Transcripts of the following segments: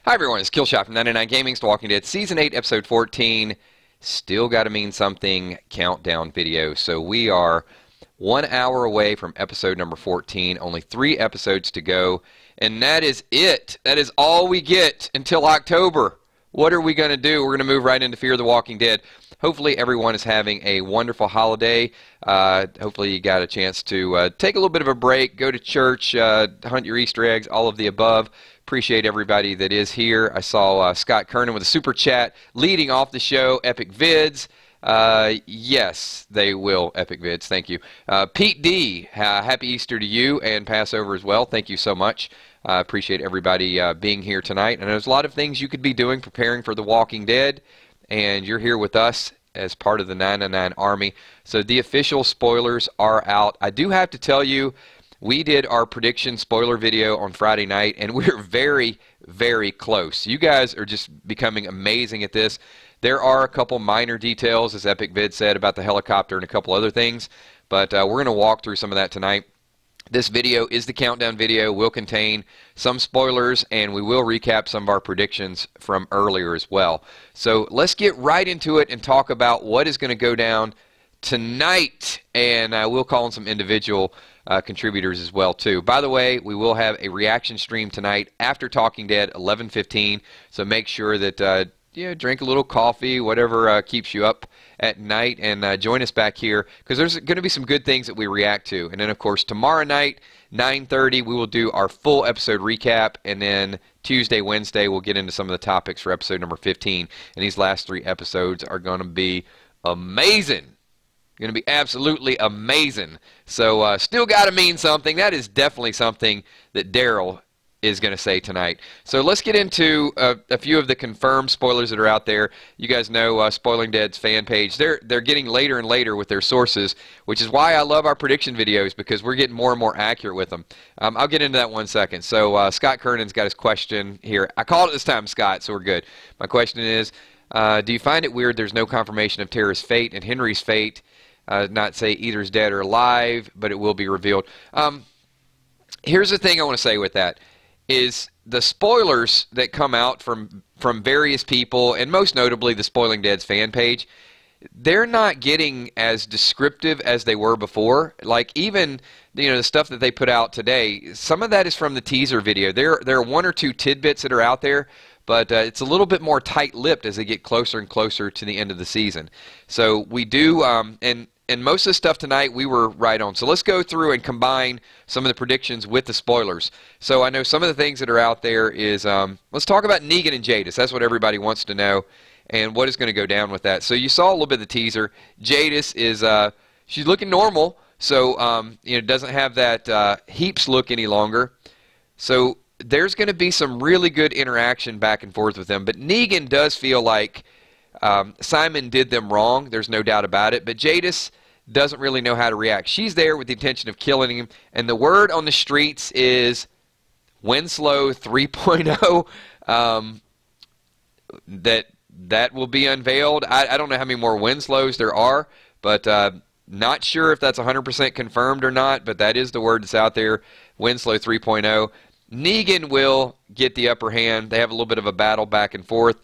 Hi everyone, it's Killshot from 99 Gaming's The Walking Dead Season 8, Episode 14. Still Gotta Mean Something countdown video. So we are 1 hour away from episode number 14. Only 3 episodes to go. And that is it. That is all we get until October. What are we going to do? We're going to move right into Fear the Walking Dead. Hopefully everyone is having a wonderful holiday. Hopefully you got a chance to take a little bit of a break, go to church, hunt your Easter eggs, all of the above. Appreciate everybody that is here. I saw Scott Kernan with a super chat leading off the show. Epic Vids. Yes, they will. Epic Vids. Thank you. Pete D. Happy Easter to you and Passover as well. Thank you so much. Appreciate everybody being here tonight. And there's a lot of things you could be doing preparing for The Walking Dead. And you're here with us as part of the 999 Army. So the official spoilers are out. I do have to tell you, we did our prediction spoiler video on Friday night, and we're very, very close. You guys are just becoming amazing at this. There are a couple minor details, as Epic Vid said, about the helicopter and a couple other things, but we're going to walk through some of that tonight. This video is the countdown video, will contain some spoilers, and we will recap some of our predictions from earlier as well. So let's get right into it and talk about what is going to go down tonight, and we'll call on some individual contributors as well too. By the way, we will have a reaction stream tonight after Talking Dead, 11:15. So make sure that drink a little coffee, whatever keeps you up at night, and join us back here because there's going to be some good things that we react to. And then of course tomorrow night, 9:30, we will do our full episode recap, and then Tuesday, Wednesday, we'll get into some of the topics for episode number 15. And these last 3 episodes are going to be amazing. Going to be absolutely amazing. So still got to mean something. That is definitely something that Daryl is going to say tonight. So let's get into a few of the confirmed spoilers that are out there. You guys know Spoiling Dead's fan page. They're getting later and later with their sources, which is why I love our prediction videos, because we're getting more and more accurate with them. I'll get into that in 1 second. So Scott Kernan's got his question here. I called it this time, Scott, so we're good. My question is, do you find it weird there's no confirmation of Tara's fate and Henry's fate? Not say either's dead or alive, but it will be revealed. Here's the thing I want to say with that, is the spoilers that come out from various people, and most notably the Spoiling Dead's fan page, they're not getting as descriptive as they were before. Like even the stuff that they put out today, some of that is from the teaser video. There are 1 or 2 tidbits that are out there, but it's a little bit more tight-lipped as they get closer and closer to the end of the season. So we do, and most of the stuff tonight we were right on. So let's go through and combine some of the predictions with the spoilers. So I know some of the things that are out there is, let's talk about Negan and Jadis. That's what everybody wants to know, and what is going to go down with that. So you saw a little bit of the teaser. Jadis is, she's looking normal, so doesn't have that Heaps look any longer. So there's going to be some really good interaction back and forth with them. But Negan does feel like Simon did them wrong. There's no doubt about it. But Jadis doesn't really know how to react. She's there with the intention of killing him. And the word on the streets is Winslow 3.0. That will be unveiled. I don't know how many more Winslows there are, but not sure if that's 100% confirmed or not. But that is the word that's out there, Winslow 3.0. Negan will get the upper hand. They have a little bit of a battle back and forth.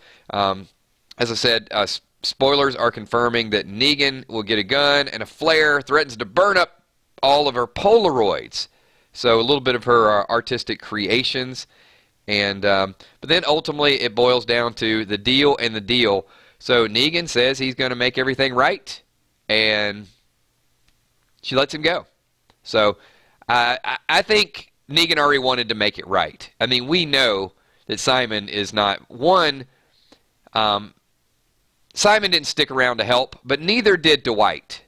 As I said, spoilers are confirming that Negan will get a gun and a flare, threatens to burn up all of her Polaroids. So a little bit of her artistic creations. And but then ultimately it boils down to the deal and the deal. So Negan says he's going to make everything right, and she lets him go. So I think Negan already wanted to make it right. I mean, we know that Simon is not one. Simon didn't stick around to help, but neither did Dwight.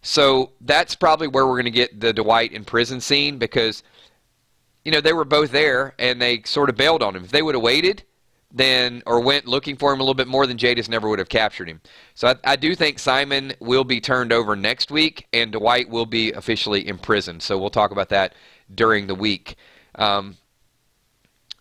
So that's probably where we're going to get the Dwight in prison scene, because they were both there and they sort of bailed on him. If they would have waited, then or went looking for him a little bit more, then Jadis never would have captured him. So I do think Simon will be turned over next week, and Dwight will be officially imprisoned. So we'll talk about that during the week.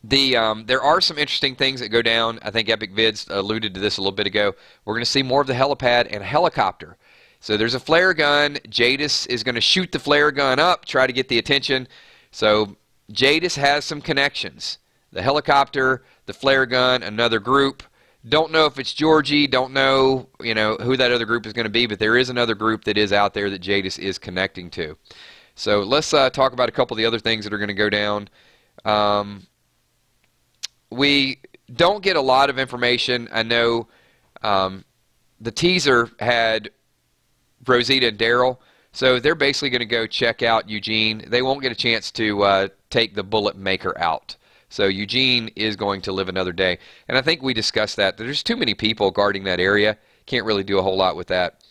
There are some interesting things that go down. I think Epic Vids alluded to this a little bit ago. We're going to see more of the helipad and a helicopter. So there's a flare gun. Jadis is going to shoot the flare gun up, try to get the attention. So Jadis has some connections. The helicopter, the flare gun, another group. Don't know if it's Georgie. Don't know, who that other group is going to be, but there is another group that is out there that Jadis is connecting to. So let's talk about a couple of the other things that are going to go down. We don't get a lot of information. I know the teaser had Rosita and Daryl, so they're basically going to go check out Eugene. They won't get a chance to take the bullet maker out. So Eugene is going to live another day. And I think we discussed that. There's too many people guarding that area. Can't really do a whole lot with that.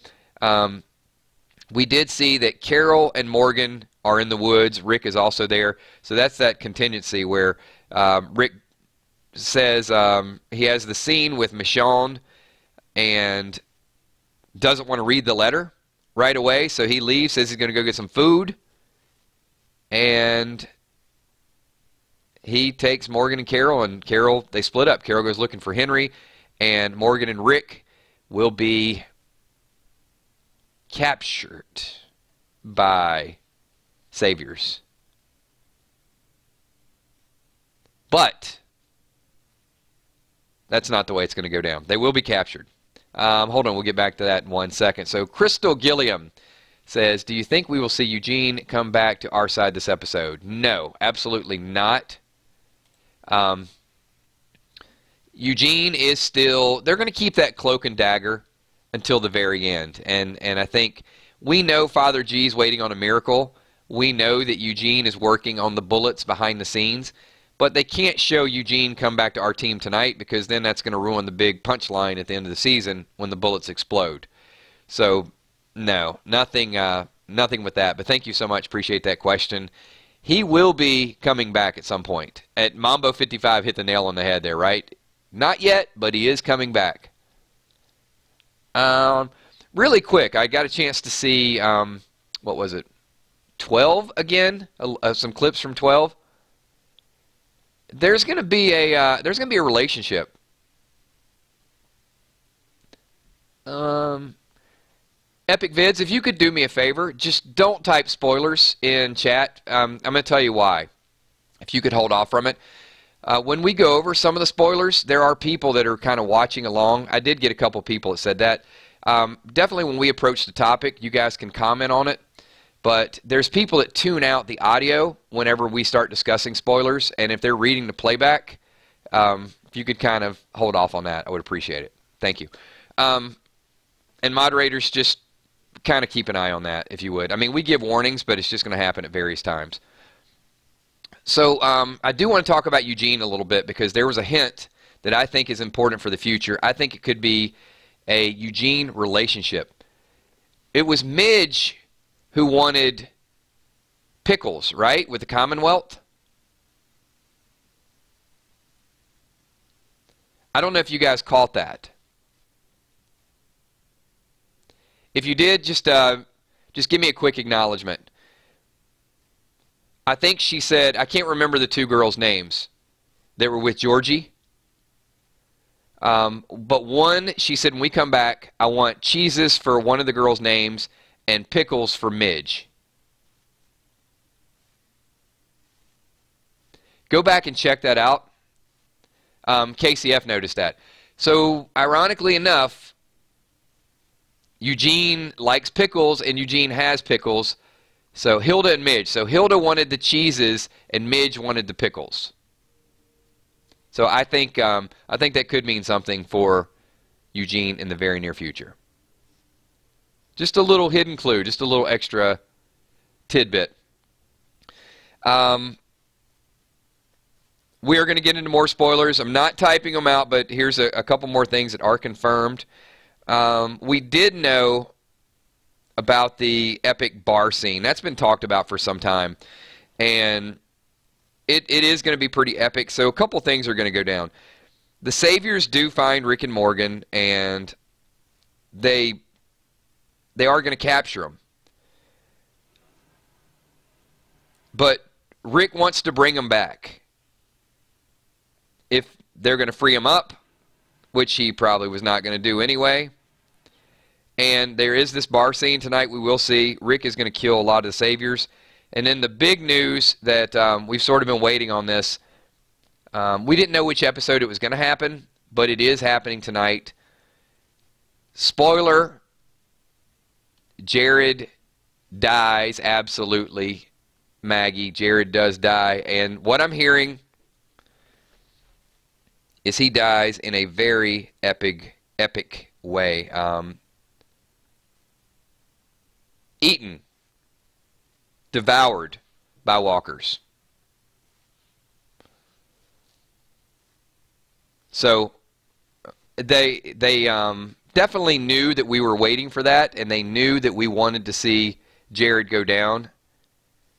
We did see that Carol and Morgan are in the woods. Rick is also there. So that's that contingency where Rick says he has the scene with Michonne and doesn't want to read the letter right away. So he leaves, says he's going to go get some food. And he takes Morgan and Carol, they split up. Carol goes looking for Henry, and Morgan and Rick will be captured by Saviors. But that's not the way it's going to go down. They will be captured. Hold on, we'll get back to that in 1 second. So Crystal Gilliam says, do you think we will see Eugene come back to our side this episode? No, absolutely not. Eugene is still, they're going to keep that cloak and dagger until the very end. And I think we know Father G's waiting on a miracle. We know that Eugene is working on the bullets behind the scenes. But they can't show Eugene come back to our team tonight because then that's going to ruin the big punchline at the end of the season when the bullets explode. So, no, nothing with that. But thank you so much. Appreciate that question. He will be coming back at some point. At Mambo 55 hit the nail on the head there, right? Not yet, but he is coming back. Really quick, I got a chance to see, what was it, 12 again? Some clips from 12. There's going to be a relationship. Epic Vids, if you could do me a favor, just don't type spoilers in chat. I'm going to tell you why. If you could hold off from it. When we go over some of the spoilers, there are people that are kind of watching along. I did get a couple people that said that. Definitely when we approach the topic, you guys can comment on it. But there's people that tune out the audio whenever we start discussing spoilers. And if they're reading the playback, if you could kind of hold off on that, I would appreciate it. Thank you. And moderators, just kind of keep an eye on that, if you would. I mean, we give warnings, but it's just going to happen at various times. So I do want to talk about Eugene a little bit because there was a hint that I think is important for the future. I think it could be a Eugene relationship. It was Midge who wanted Pickles, right, with the Commonwealth? I don't know if you guys caught that. If you did, just give me a quick acknowledgement. I think she said, I can't remember the two girls' names that were with Georgie. But one, she said, when we come back, I want cheeses for one of the girls' names and pickles for Midge. Go back and check that out. KCF noticed that. So, ironically enough, Eugene likes pickles, and Eugene has pickles. So Hilda and Midge. So Hilda wanted the cheeses, and Midge wanted the pickles. So I think that could mean something for Eugene in the very near future. Just a little hidden clue, just a little extra tidbit. We are going to get into more spoilers. I'm not typing them out, but here's a couple more things that are confirmed. We did know about the epic bar scene. That's been talked about for some time. And it is going to be pretty epic. So a couple things are going to go down. The Saviors do find Rick and Morgan, and they are going to capture them. But Rick wants to bring them back. If they're going to free him up, which he probably was not going to do anyway. And there is this bar scene tonight we will see. Rick is going to kill a lot of the Saviors. And then the big news that we've sort of been waiting on this. We didn't know which episode it was going to happen, but it is happening tonight. Spoiler, Jared dies, absolutely. Maggie, Jared does die, and what I'm hearing is he dies in a very epic way. Eaten, devoured by walkers. So they definitely knew that we were waiting for that, and they knew that we wanted to see Jared go down.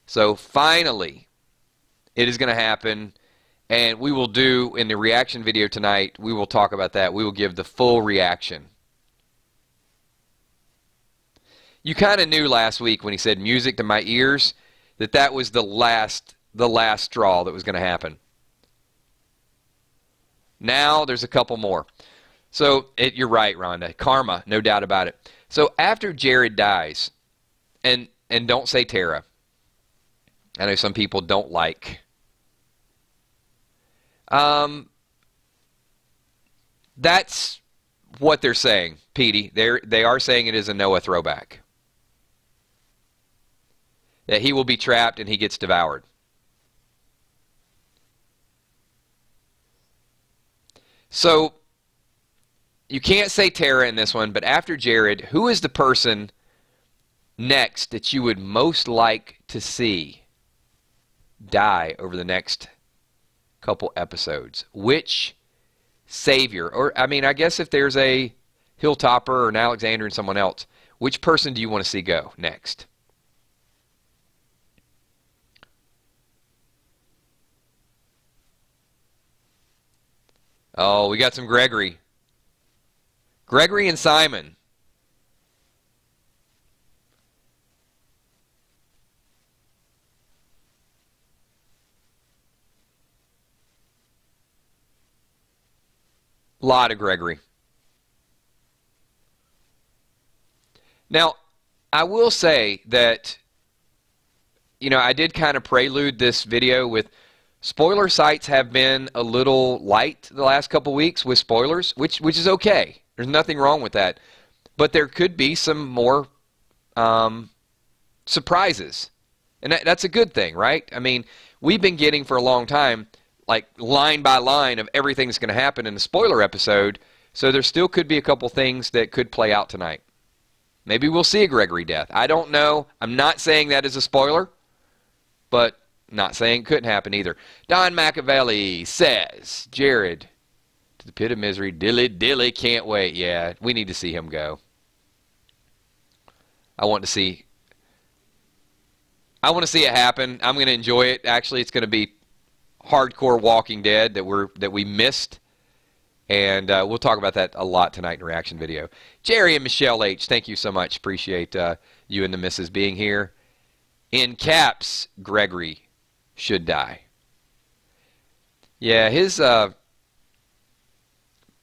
So finally, it is going to happen, and we will do, in the reaction video tonight, we will talk about that. We will give the full reaction. You kind of knew last week when he said music to my ears that that was the last straw that was going to happen. Now there's a couple more. So you're right, Rhonda. Karma, no doubt about it. So after Jared dies, and don't say Tara. I know some people don't like. That's what they're saying, Petey. They are saying it is a Noah throwback. That he will be trapped and he gets devoured. So you can't say Tara in this one, but after Jared, who is the person next that you would most like to see die over the next couple episodes? Which savior, or I mean, I guess if there's a Hilltopper or an Alexander and someone else, which person do you want to see go next? Oh, we got some Gregory. Gregory and Simon. A lot of Gregory. Now, I will say that, you know, I did kind of prelude this video with spoiler sites have been a little light the last couple weeks with spoilers, which is okay. There's nothing wrong with that. But there could be some more surprises. And that's a good thing, right? I mean, we've been getting for a long time, like line by line of everything that's going to happen in the spoiler episode. So there still could be a couple things that could play out tonight. Maybe we'll see a Gregory death. I don't know. I'm not saying that is a spoiler, but not saying it couldn't happen either. Don Machiavelli says, Jared, to the pit of misery, dilly, can't wait. Yeah, we need to see him go. I want to see it happen. I'm going to enjoy it. Actually, it's going to be hardcore Walking Dead that we missed. And we'll talk about that a lot tonight in the reaction video. Jerry and Michelle H., thank you so much. Appreciate you and the missus being here. In caps, Gregory should die. Yeah, his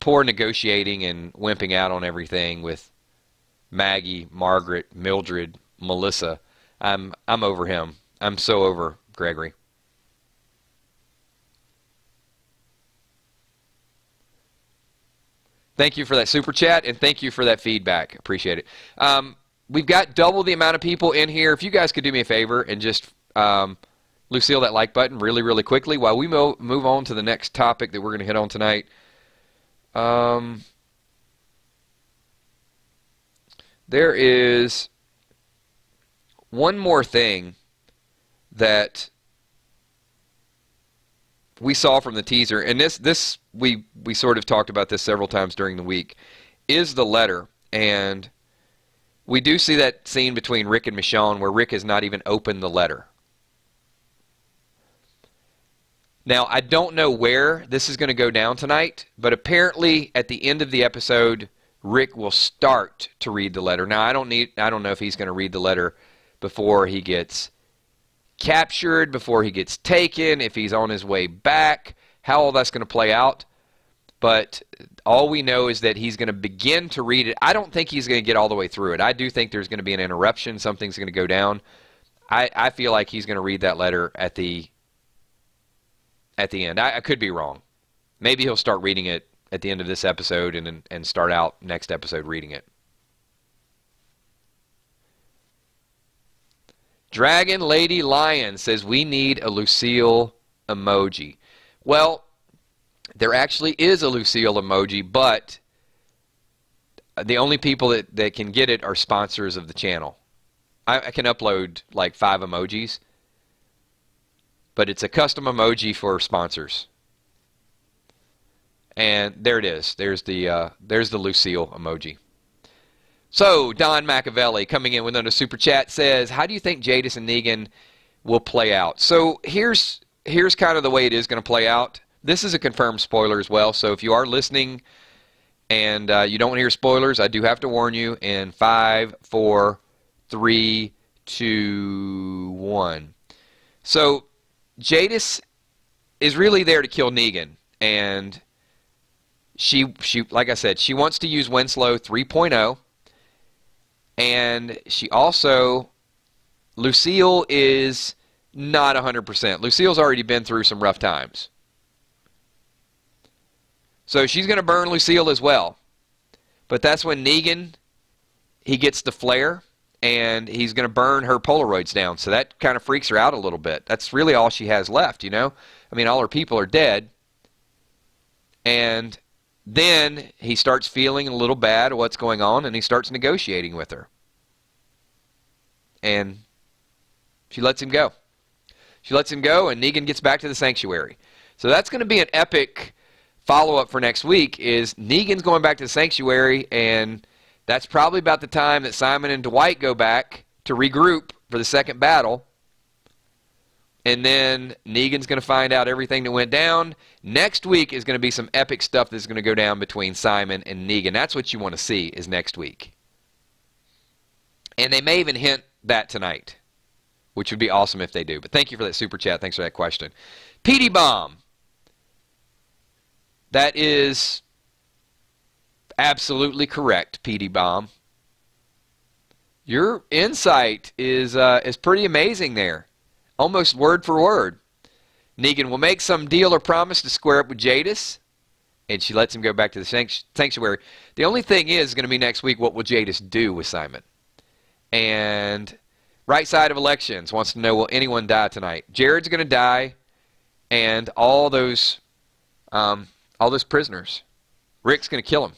poor negotiating and wimping out on everything with Maggie, Margaret, Mildred, Melissa. I'm over him. I'm so over Gregory. Thank you for that super chat, and thank you for that feedback. Appreciate it. We've got double the amount of people in here. If you guys could do me a favor and just Lucille that like button really quickly while we move on to the next topic that we're going to hit on tonight. There is one more thing that we saw from the teaser, and this we sort of talked about this several times during the week, is the letter. And we do see that scene between Rick and Michonne where Rick has not even opened the letter. Now, I don't know where this is going to go down tonight, but apparently at the end of the episode, Rick will start to read the letter. Now, I don't know if he's going to read the letter before he gets captured, before he gets taken, if he's on his way back, how all that's going to play out. But all we know is that he's going to begin to read it. I don't think he's going to get all the way through it. I do think there's going to be an interruption. Something's going to go down. I feel like he's going to read that letter at the at the end. I could be wrong. Maybe he'll start reading it at the end of this episode and start out next episode reading it. Dragon Lady Lion says we need a Lucille emoji. Well, there actually is a Lucille emoji, but the only people that can get it are sponsors of the channel. I can upload like 5 emojis, but it's a custom emoji for sponsors. And there it is. There's the Lucille emoji. So, Don Machiavelli coming in with another super chat says, how do you think Jadis and Negan will play out? So, here's kind of the way it is going to play out. This is a confirmed spoiler as well, so if you are listening and you don't want to hear spoilers, I do have to warn you in 5, 4, 3, 2, 1. So, Jadis is really there to kill Negan, and she like I said, she wants to use Winslow 3.0. And she also, Lucille is not 100%. Lucille's already been through some rough times. So she's going to burn Lucille as well. But that's when Negan, he gets the flare, and he's going to burn her Polaroids down. So that kind of freaks her out a little bit. That's really all she has left, you know? I mean, all her people are dead. And then he starts feeling a little bad what's going on, and he starts negotiating with her. And she lets him go. She lets him go, and Negan gets back to the sanctuary. So that's going to be an epic follow-up for next week, is Negan's going back to the sanctuary, and that's probably about the time that Simon and Dwight go back to regroup for the second battle. And then Negan's going to find out everything that went down. Next week is going to be some epic stuff that's going to go down between Simon and Negan. That's what you want to see, is next week. And they may even hint that tonight, which would be awesome if they do. But thank you for that super chat. Thanks for that question. PD Bomb. That is absolutely correct, PD Bomb. Your insight is pretty amazing there. Almost word for word. Negan will make some deal or promise to square up with Jadis, and she lets him go back to the sanctuary. The only thing is going to be next week, what will Jadis do with Simon? And Right Side of Elections wants to know, will anyone die tonight? Jared's going to die, and all those prisoners. Rick's going to kill him.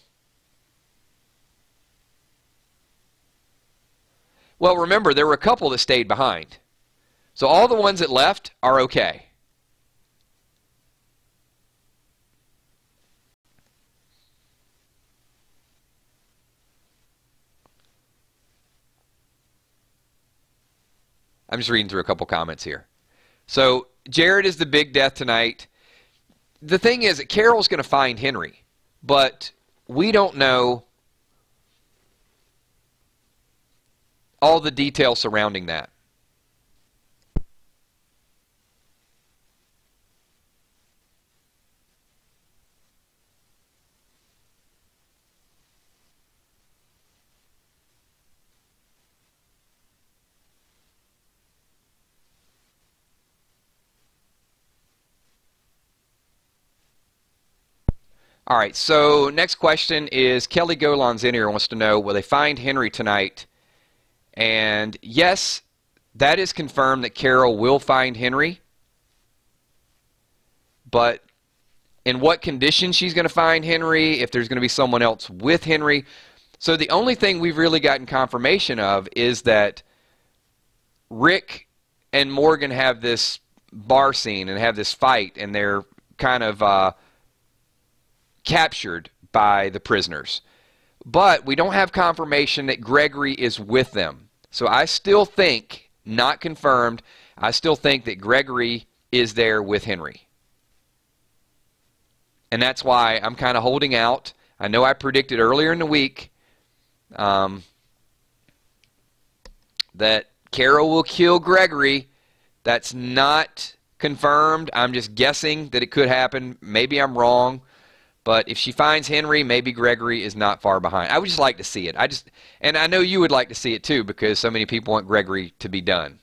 Well, remember, there were a couple that stayed behind. So all the ones that left are okay. I'm just reading through a couple comments here. So Jared is the big death tonight. The thing is that Carol's going to find Henry, but we don't know all the details surrounding that. All right, so next question is Kelly Golan's in here, wants to know, will they find Henry tonight? And yes, that is confirmed that Carol will find Henry. But in what condition she's going to find Henry, if there's going to be someone else with Henry. So the only thing we've really gotten confirmation of is that Rick and Morgan have this bar scene and have this fight, and they're kind of captured by the prisoners. But we don't have confirmation that Gregory is with them. So I still think, not confirmed, I still think that Gregory is there with Henry. And that's why I'm kind of holding out. I know I predicted earlier in the week that Carol will kill Gregory. That's not confirmed. I'm just guessing that it could happen. Maybe I'm wrong. But if she finds Henry, maybe Gregory is not far behind. I would just like to see it. And I know you would like to see it too, because so many people want Gregory to be done.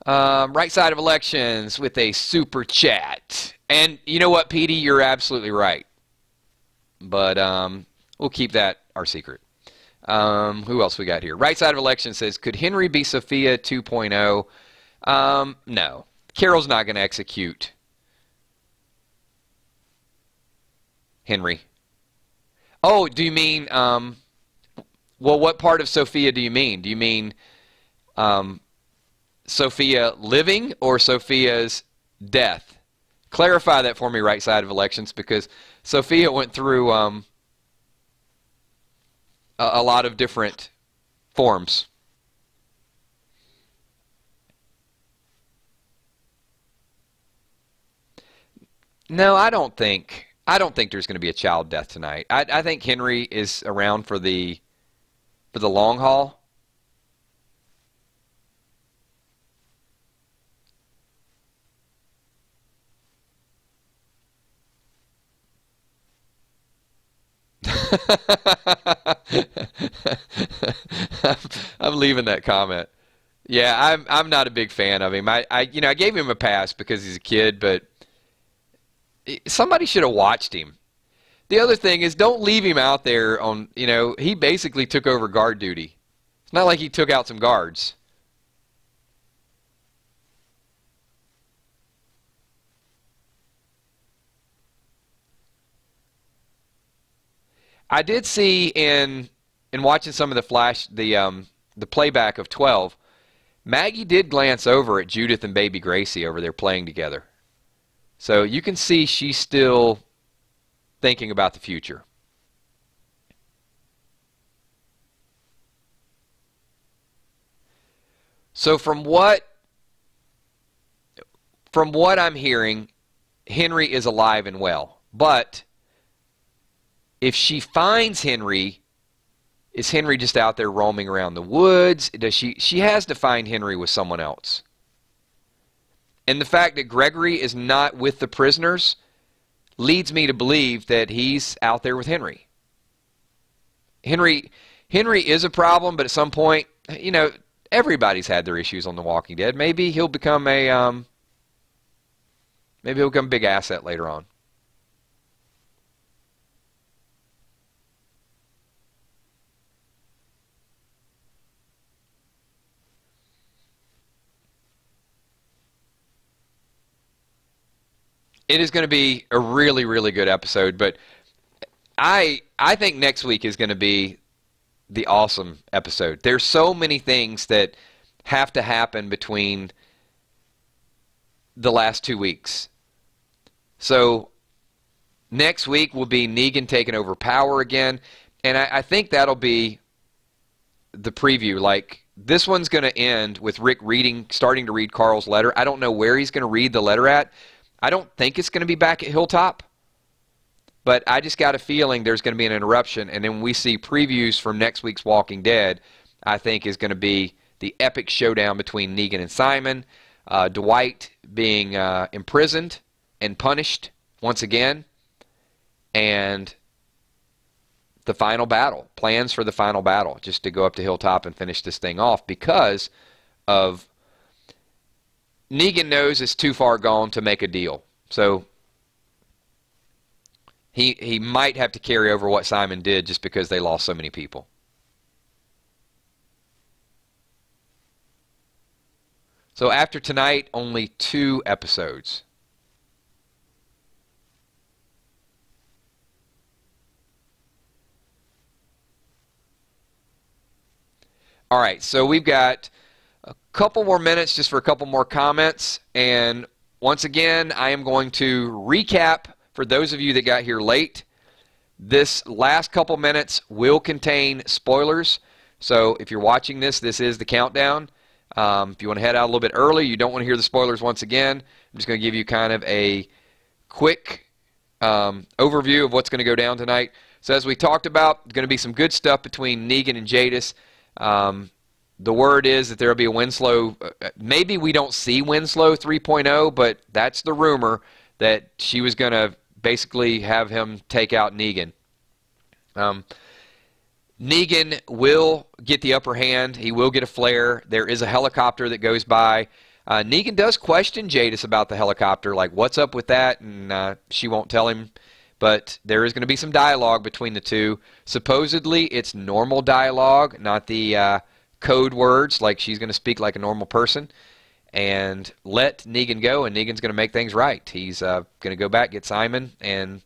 Right side of elections with a super chat. And you know what, Petey? You're absolutely right. But we'll keep that our secret. Who else we got here? Right side of elections says, could Henry be Sophia 2.0? No. Carol's not going to execute Henry. Oh, do you mean, well, what part of Sophia do you mean? Do you mean Sophia living or Sophia's death? Clarify that for me, right side of elections, because Sophia went through a lot of different forms. No, I don't think there's going to be a child death tonight. I think Henry is around for the long haul. I'm leaving that comment. Yeah, I'm not a big fan of him. I gave him a pass because he's a kid, but somebody should have watched him. The other thing is, don't leave him out there on, he basically took over guard duty. It's not like he took out some guards. I did see in watching some of the playback of 12, Maggie did glance over at Judith and baby Gracie over there playing together. So you can see she's still thinking about the future. So from what I'm hearing, Henry is alive and well. But if she finds Henry, is Henry just out there roaming around the woods? Does she has to find Henry with someone else. And the fact that Gregory is not with the prisoners leads me to believe that he's out there with Henry. Henry is a problem, but at some point, everybody's had their issues on The Walking Dead. Maybe he'll become a big asset later on. It is going to be a really, really good episode, but I think next week is going to be the awesome episode. There's so many things that have to happen between the last 2 weeks. So next week will be Negan taking over power again, and I think that'll be the preview. Like, this one's going to end with Rick starting to read Carl's letter. I don't know where he's going to read the letter at. I don't think it's going to be back at Hilltop, but I just got a feeling there's going to be an interruption, and then we see previews from next week's Walking Dead, I think is going to be the epic showdown between Negan and Simon, Dwight being imprisoned and punished once again, and the final battle, plans for the final battle, just to go up to Hilltop and finish this thing off because of Negan knows it's too far gone to make a deal. So he might have to carry over what Simon did just because they lost so many people. So after tonight, only 2 episodes. All right, so we've got a couple more minutes just for a couple more comments, and once again I am going to recap for those of you that got here late. This last couple minutes will contain spoilers, so if you're watching this is the countdown. If you want to head out a little bit early, you don't want to hear the spoilers once again, I'm just going to give you kind of a quick overview of what's going to go down tonight. So as we talked about, there's going to be some good stuff between Negan and Jadis. The word is that there will be a Winslow. Maybe we don't see Winslow 3.0, but that's the rumor that she was going to basically have him take out Negan. Negan will get the upper hand. He will get a flare. There is a helicopter that goes by. Negan does question Jadis about the helicopter, like, what's up with that? And she won't tell him. But there is going to be some dialogue between the two. Supposedly, it's normal dialogue, not the code words, like she's going to speak like a normal person. And let Negan go, and Negan's going to make things right. He's going to go back, get Simon, and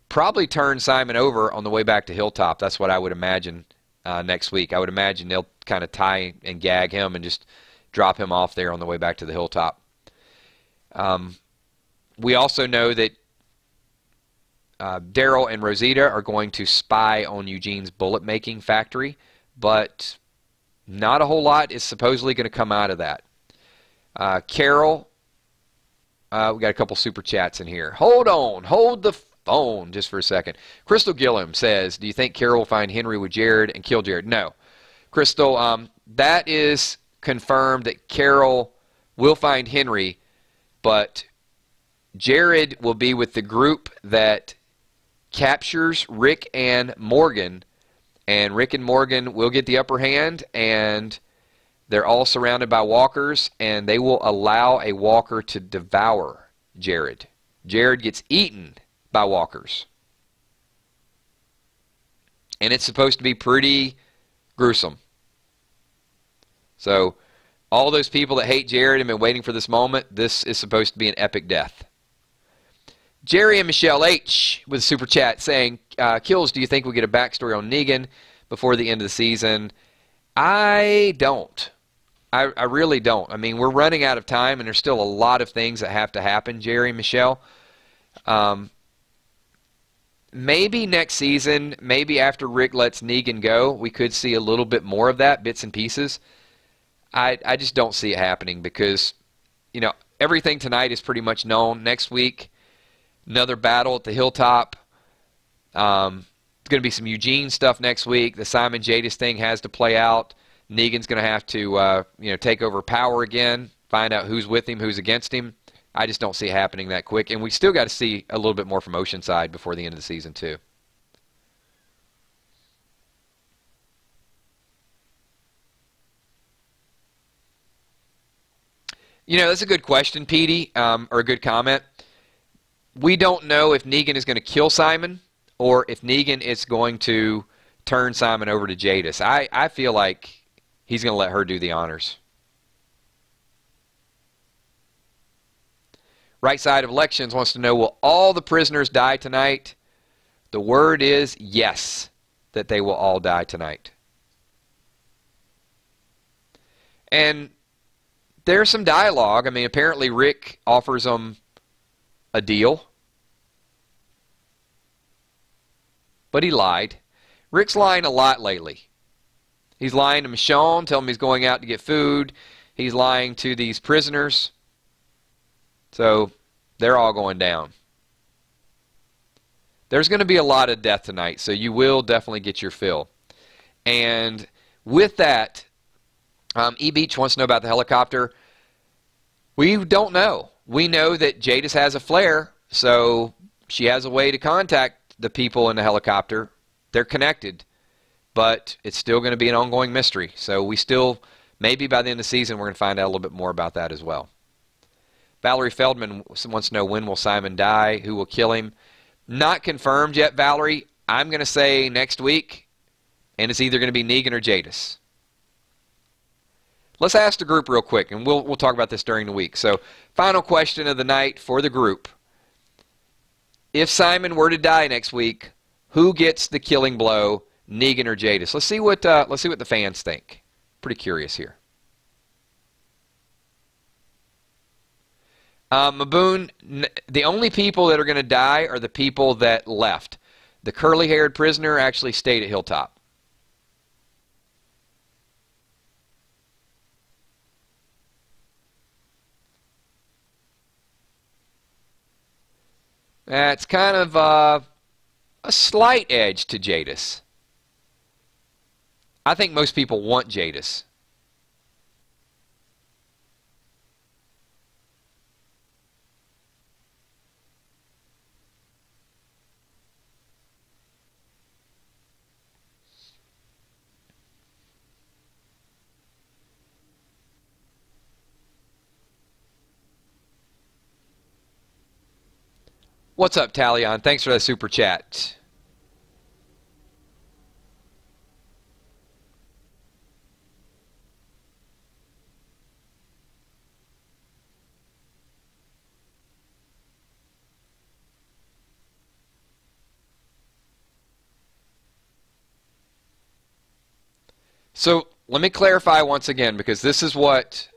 probably turn Simon over on the way back to Hilltop. That's what I would imagine next week. I would imagine they'll kind of tie and gag him and just drop him off there on the way back to the Hilltop. We also know that Daryl and Rosita are going to spy on Eugene's bullet-making factory, but not a whole lot is supposedly going to come out of that. Carol, we got a couple super chats in here. Hold on, hold the phone just for a second. Crystal Gillum says, do you think Carol will find Henry with Jared and kill Jared? No. Crystal, that is confirmed that Carol will find Henry, but Jared will be with the group that captures Rick and Morgan, and Rick and Morgan will get the upper hand, and they're all surrounded by walkers, and they will allow a walker to devour Jared. Jared gets eaten by walkers. And it's supposed to be pretty gruesome. So, all those people that hate Jared and been waiting for this moment, this is supposed to be an epic death. Jerry and Michelle H. with a super chat saying, Kills, do you think we get a backstory on Negan before the end of the season? I don't. I really don't. I mean, we're running out of time, and there's still a lot of things that have to happen, Jerry and Michelle. Maybe next season, maybe after Rick lets Negan go, we could see a little bit more of that, bits and pieces. I just don't see it happening because, you know, everything tonight is pretty much known. Next week, another battle at the Hilltop. There's going to be some Eugene stuff next week. The Simon Jadis thing has to play out. Negan's going to have to, take over power again, find out who's with him, who's against him. I just don't see it happening that quick. And we still got to see a little bit more from Oceanside before the end of the season, too. You know, that's a good question, Petey, or a good comment. We don't know if Negan is going to kill Simon or if Negan is going to turn Simon over to Jadis. I feel like he's going to let her do the honors. Right Side of Elections wants to know, will all the prisoners die tonight? The word is yes, that they will all die tonight. And there's some dialogue. I mean, apparently Rick offers them a deal. But he lied. Rick's lying a lot lately. He's lying to Michonne, telling him he's going out to get food. He's lying to these prisoners. So they're all going down. There's going to be a lot of death tonight, so you will definitely get your fill. And with that, E. Beach wants to know about the helicopter. We don't know. We know that Jadis has a flare, so she has a way to contact the people in the helicopter. They're connected, but it's still going to be an ongoing mystery. So we still, maybe by the end of the season, we're going to find out a little bit more about that as well. Valerie Feldman wants to know, when will Simon die? Who will kill him? Not confirmed yet, Valerie. I'm going to say next week, and it's either going to be Negan or Jadis. Let's ask the group real quick, and we'll talk about this during the week. So, final question of the night for the group. If Simon were to die next week, who gets the killing blow, Negan or Jadis? Let's see what the fans think. Pretty curious here. Maboon, the only people that are going to die are the people that left. The curly-haired prisoner actually stayed at Hilltop. It's kind of a slight edge to Jadis. I think most people want Jadis. What's up, Talion? Thanks for that super chat. So let me clarify once again, because this is what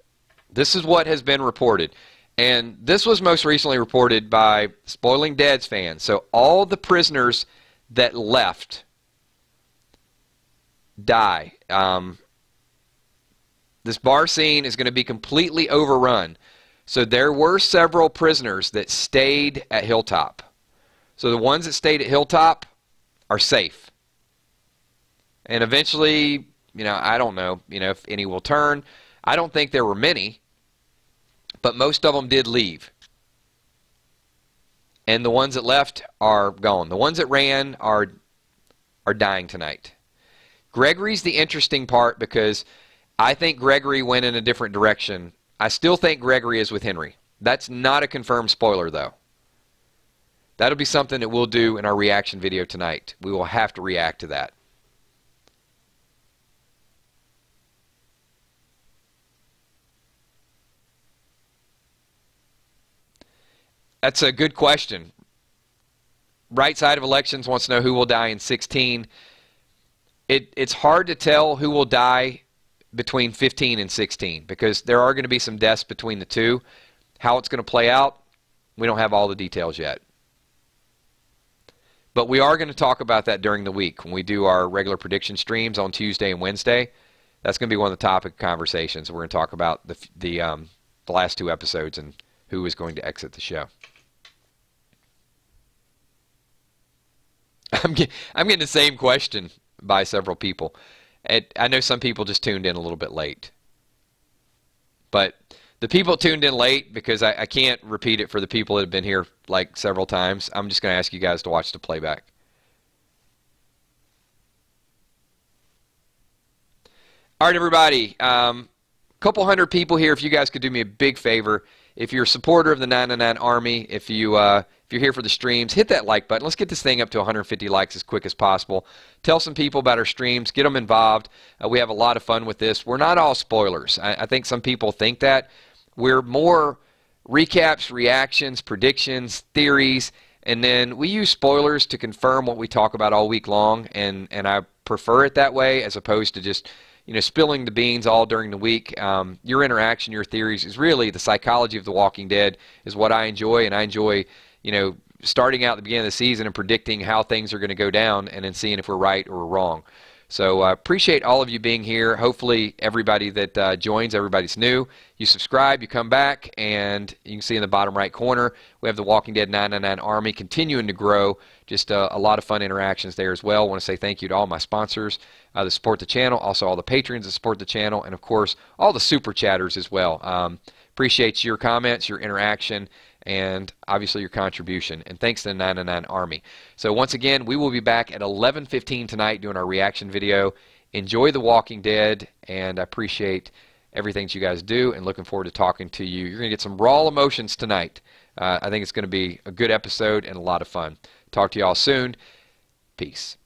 has been reported. And this was most recently reported by Spoiling Dead's fans. So all the prisoners that left die. This bar scene is going to be completely overrun. So there were several prisoners that stayed at Hilltop. So the ones that stayed at Hilltop are safe. And eventually, I don't know, if any will turn. I don't think there were many, but most of them did leave. And the ones that left are gone. The ones that ran are dying tonight. Gregory's the interesting part, because I think Gregory went in a different direction. I still think Gregory is with Henry. That's not a confirmed spoiler, though. That'll be something that we'll do in our reaction video tonight. We will have to react to that. That's a good question. Right Side of Elections wants to know who will die in 16. It's hard to tell who will die between 15 and 16, because there are going to be some deaths between the two. How it's going to play out, we don't have all the details yet. But we are going to talk about that during the week when we do our regular prediction streams on Tuesday and Wednesday. That's going to be one of the topic conversations. We're going to talk about the last two episodes and who is going to exit the show. I'm getting the same question by several people. I know some people just tuned in a little bit late. But the people tuned in late, because I can't repeat it for the people that have been here like several times, I'm just going to ask you guys to watch the playback. All right, everybody. Couple hundred people here. If you guys could do me a big favor, if you're a supporter of the 999 Army, if you're here for the streams, hit that like button. Let's get this thing up to 150 likes as quick as possible. Tell some people about our streams. Get them involved. We have a lot of fun with this. We're not all spoilers. I think some people think that. We're more recaps, reactions, predictions, theories, and then we use spoilers to confirm what we talk about all week long, and I prefer it that way as opposed to just spilling the beans all during the week. Your interaction, your theories is really the psychology of The Walking Dead is what I enjoy, and I enjoy starting out at the beginning of the season and predicting how things are going to go down and then seeing if we're right or we're wrong. So I appreciate all of you being here. Hopefully everybody that joins, everybody's new. You subscribe, you come back, and you can see in the bottom right corner, we have the Walking Dead 999 Army continuing to grow. Just a lot of fun interactions there as well. I want to say thank you to all my sponsors that support the channel, also all the patrons that support the channel, and of course all the super chatters as well. Appreciate your comments, your interaction, and obviously your contribution. And thanks to the 999 Army. So once again, we will be back at 11:15 tonight doing our reaction video. Enjoy The Walking Dead, and I appreciate everything that you guys do, and looking forward to talking to you. You're going to get some raw emotions tonight. I think it's going to be a good episode and a lot of fun. Talk to you all soon. Peace.